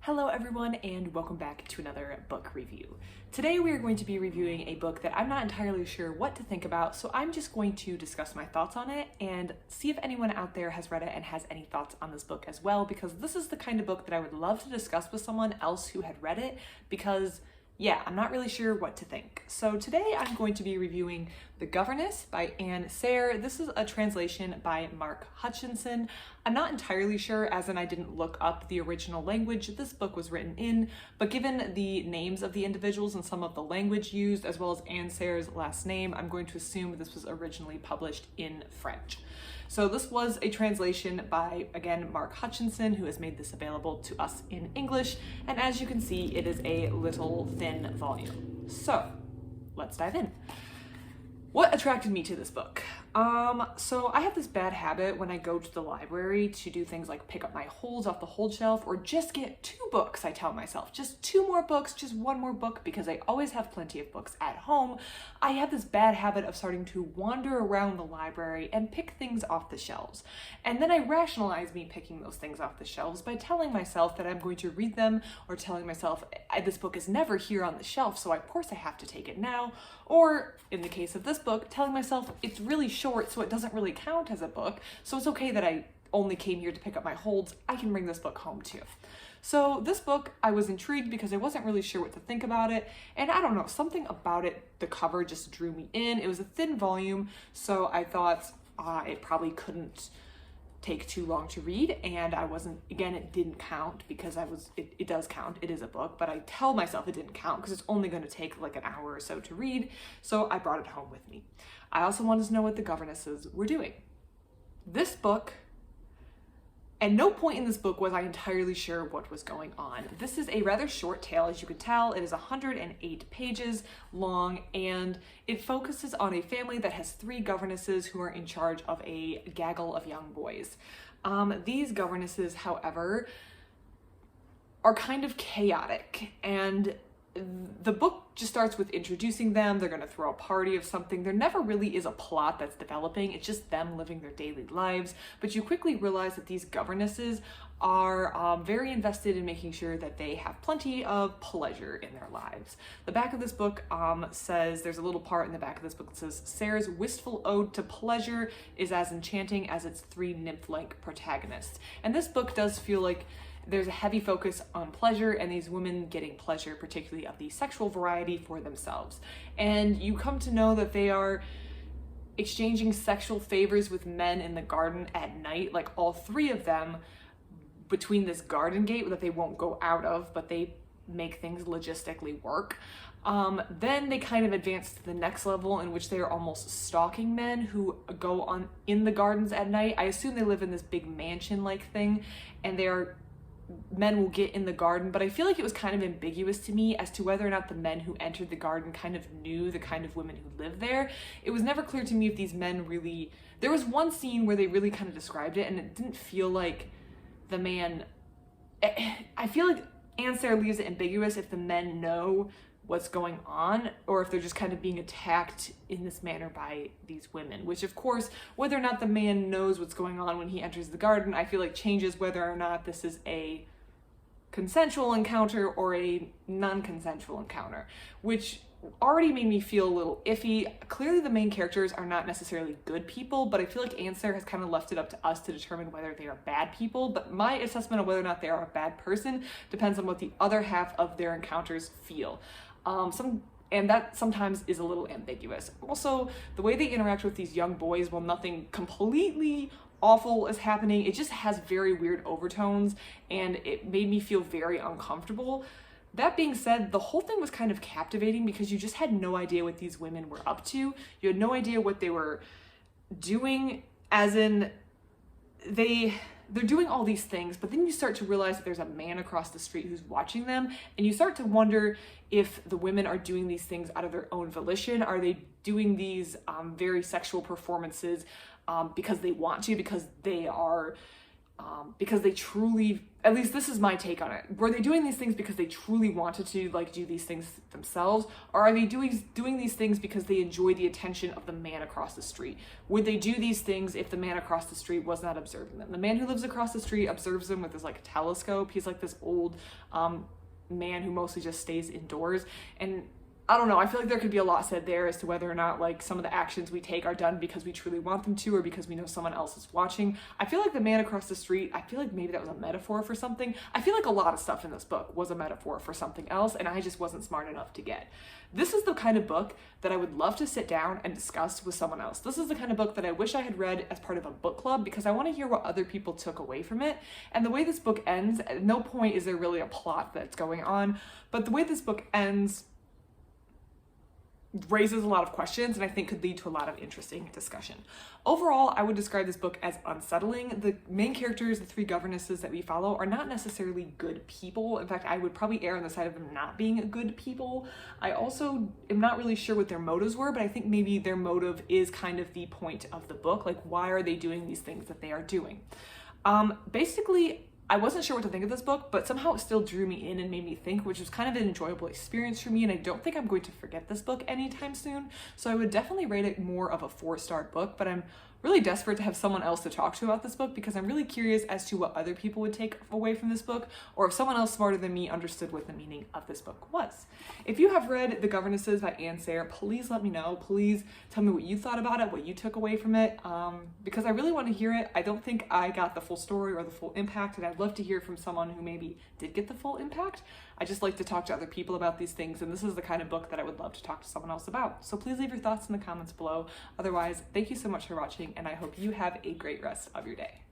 Hello everyone and welcome back to another book review. Today we are going to be reviewing a book that I'm not entirely sure what to think about, so I'm just going to discuss my thoughts on it and see if anyone out there has read it and has any thoughts on this book as well, because this is the kind of book that I would love to discuss with someone else who had read it, because yeah, I'm not really sure what to think. So today I'm going to be reviewing The Governess by Anne Serre. This is a translation by Mark Hutchinson. I'm not entirely sure, as in I didn't look up the original language this book was written in, but given the names of the individuals and some of the language used, as well as Anne Serre's last name, I'm going to assume this was originally published in French. So this was a translation by, again, Mark Hutchinson, who has made this available to us in English, and as you can see, it is a little thin volume. So let's dive in. What attracted me to this book? So I have this bad habit when I go to the library to do things like pick up my holds off the hold shelf or just get 2 books, I tell myself. Just 2 more books, just 1 more book, because I always have plenty of books at home. I have this bad habit of starting to wander around the library and pick things off the shelves. And then I rationalize me picking those things off the shelves by telling myself that I'm going to read them, or telling myself this book is never here on the shelf, so of course I have to take it now. Or in the case of this book, telling myself it's really short, so it doesn't really count as a book, so it's okay that I only came here to pick up my holds. I can bring this book home too. So this book, I was intrigued because I wasn't really sure what to think about it, and I don't know, something about it, the cover just drew me in. It was a thin volume, so I thought it probably couldn't take too long to read, and I wasn't, again, it didn't count because it does count, it is a book, but I tell myself it didn't count because it's only going to take like an hour or so to read, so I brought it home with me. I also wanted to know what the Governesses were doing. This book, at no point in this book was I entirely sure what was going on. This is a rather short tale, as you can tell. It is 108 pages long, and it focuses on a family that has 3 governesses who are in charge of a gaggle of young boys. These governesses, however, are kind of chaotic, and the book just starts with introducing them. They're going to throw a party of something. There never really is a plot that's developing. It's just them living their daily lives. But you quickly realize that these governesses are very invested in making sure that they have plenty of pleasure in their lives. The back of this book says, there's a little part in the back of this book that says, Serre's wistful ode to pleasure is as enchanting as its 3 nymph-like protagonists. And this book does feel like there's a heavy focus on pleasure and these women getting pleasure, particularly of the sexual variety, for themselves. And you come to know that they are exchanging sexual favors with men in the garden at night, like all 3 of them, between this garden gate that they won't go out of, but they make things logistically work. Then they kind of advance to the next level, in which they are almost stalking men who go on in the gardens at night. I assume they live in this big mansion-like thing, and men will get in the garden, but I feel like it was kind of ambiguous to me as to whether or not the men who entered the garden kind of knew the kind of women who lived there. It was never clear to me if these men really... There was one scene where they really kind of described it, and it didn't feel like the man... I feel like Anne Serre leaves it ambiguous if the men know what's going on, or if they're just kind of being attacked in this manner by these women, which of course, whether or not the man knows what's going on when he enters the garden, I feel like changes whether or not this is a consensual encounter or a non-consensual encounter, which already made me feel a little iffy. Clearly the main characters are not necessarily good people, but I feel like Anne Serre has kind of left it up to us to determine whether they are bad people, but my assessment of whether or not they are a bad person depends on what the other half of their encounters feel. And that sometimes is a little ambiguous. Also, the way they interact with these young boys, while nothing completely awful is happening, it just has very weird overtones, and it made me feel very uncomfortable. That being said, the whole thing was kind of captivating because you just had no idea what these women were up to. You had no idea what they were doing, as in they're doing all these things, but then you start to realize that there's a man across the street who's watching them, and you start to wonder if the women are doing these things out of their own volition. Are they doing these very sexual performances because they want to, because they are because they truly, at least this is my take on it, were they doing these things because they truly wanted to like do these things themselves, or are they doing these things because they enjoy the attention of the man across the street? Would they do these things if the man across the street was not observing them? The man who lives across the street observes them with this like telescope. He's like this old man who mostly just stays indoors, and I don't know, I feel like there could be a lot said there as to whether or not like some of the actions we take are done because we truly want them to, or because we know someone else is watching. I feel like the man across the street, I feel like maybe that was a metaphor for something. I feel like a lot of stuff in this book was a metaphor for something else, and I just wasn't smart enough to get. This is the kind of book that I would love to sit down and discuss with someone else. This is the kind of book that I wish I had read as part of a book club, because I want to hear what other people took away from it. And the way this book ends, at no point is there really a plot that's going on, but the way this book ends raises a lot of questions, and I think could lead to a lot of interesting discussion. Overall, I would describe this book as unsettling. The main characters, the three governesses that we follow, are not necessarily good people. In fact, I would probably err on the side of them not being good people. I also am not really sure what their motives were, but I think maybe their motive is kind of the point of the book. Like, why are they doing these things that they are doing? Basically, I wasn't sure what to think of this book, but somehow it still drew me in and made me think, which was kind of an enjoyable experience for me, and I don't think I'm going to forget this book anytime soon, so I would definitely rate it more of a 4-star book, but I'm really desperate to have someone else to talk to about this book, because I'm really curious as to what other people would take away from this book, or if someone else smarter than me understood what the meaning of this book was. If you have read The Governesses by Anne Serre, please let me know. Please tell me what you thought about it, what you took away from it, because I really want to hear it. I don't think I got the full story or the full impact, and I'd love to hear from someone who maybe did get the full impact. I just like to talk to other people about these things, and this is the kind of book that I would love to talk to someone else about. So please leave your thoughts in the comments below. Otherwise, thank you so much for watching, and I hope you have a great rest of your day.